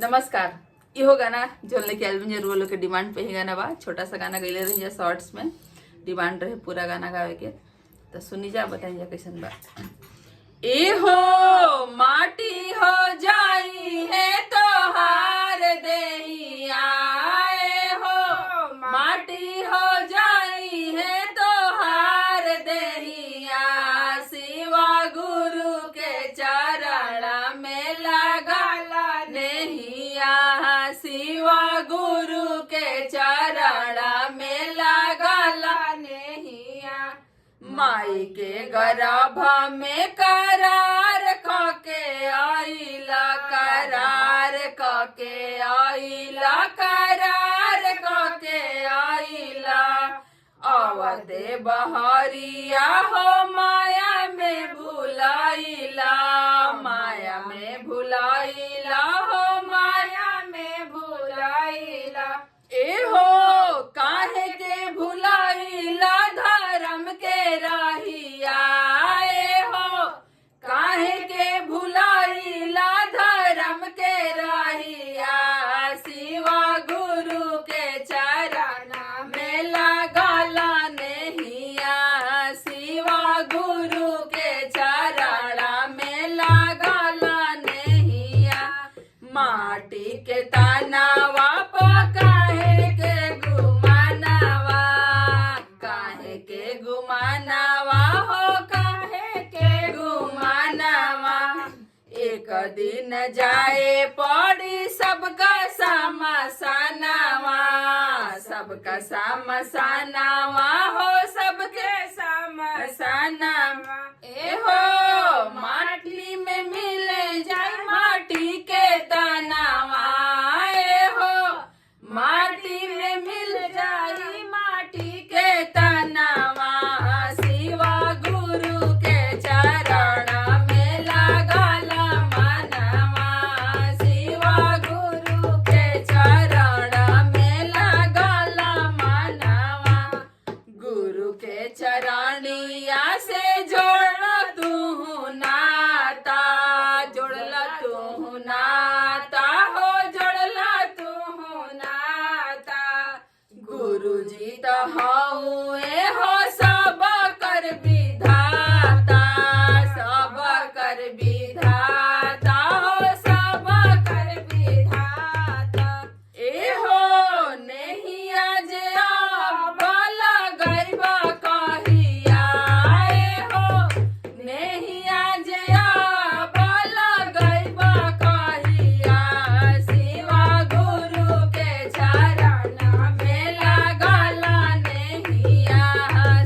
नमस्कार। इहो गाना जो लेके आयल बनी रुआ लोग के डिमांड पे ही गाना बा। छोटा सा गाना गईले रही शॉर्ट्स में, डिमांड रहे पूरा गाना गावे के, तो सुनी जा, बताई जा कैसन बा। ए हो माटी हो जाई है तो हार देहिया, ए हो माटी हो जाई है तो हार देहिया, शिवा गुरु के चरण में लगाला नेहिया, शिवा गुरु के चरण में लगाला नेहिया, माई के गर्भ में करार कके आइला, करार कके आइला, करार कके आइला, अवते बहरिया हो माया में भुलाइला, माया में भुलाइला हो माया में भुलाइला, ए हो काहे के भुलाइला धर्म के राहिया, ए हो काहे के भुलाइला धर्म के राहिया, शिवा गुरु के चरण में लगाला नेहिया, शिवा गुरु के चरण में लगाला नेहिया, माटी के तनावा काहे के गुमानावा, काहे के गुमानावा हो, काहे के गुमानावा, एक दिन जाए पड़ी सबका समसानावा, सबका समसानावा हो, सबके समसानावा, ए हो माटी में मिल जाए माटी के तनावा, ए हो माटी में मिल जाई माटी के तनावा, शिवा गुरु के चरण में लगाला मनवा, शिवा गुरु के चरण में लगाला मनवा, गुरु के चरणिया से जोड़ तू नाता, जोड़ला तू नाता हो, जोड़ला तू नाता, गुरुजी तो हउए हो सब कर विधाता, सब कर विधाता हो, सब कर विधाता, ए हो नेहिया जे बल गइबा कहिया, ए हो नेहिया जे बल गइबा कहिया, शिवा गुरु के चरण में लगाला नेहिया,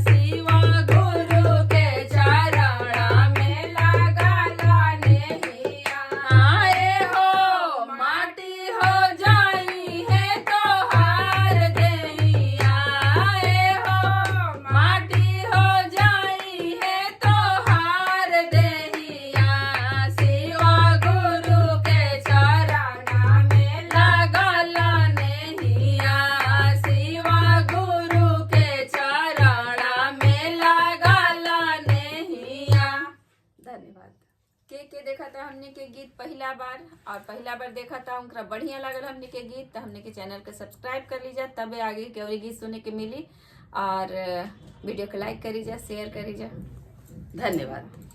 शिवा गुरु के चरण में लगाला नेहिया, आए हो माटी हो जाई है तो हार देहिया, ए हो माटी हो जाई है तो हार देहिया, शिवा गुरु के चरण में लगाला नेहिया, शिवा गुरु के चरण में लगाला नेहिया। धन्यवाद। के देखा था हमने के गीत पहला बार, और पहला बार देखा था उनका बढ़िया लगल हमने के गीत, तो हमने के चैनल के सब्सक्राइब कर लीजिए, तबे आगे के और गीत सुने के मिली, और वीडियो को लाइक करी जा, शेयर करी जा। धन्यवाद।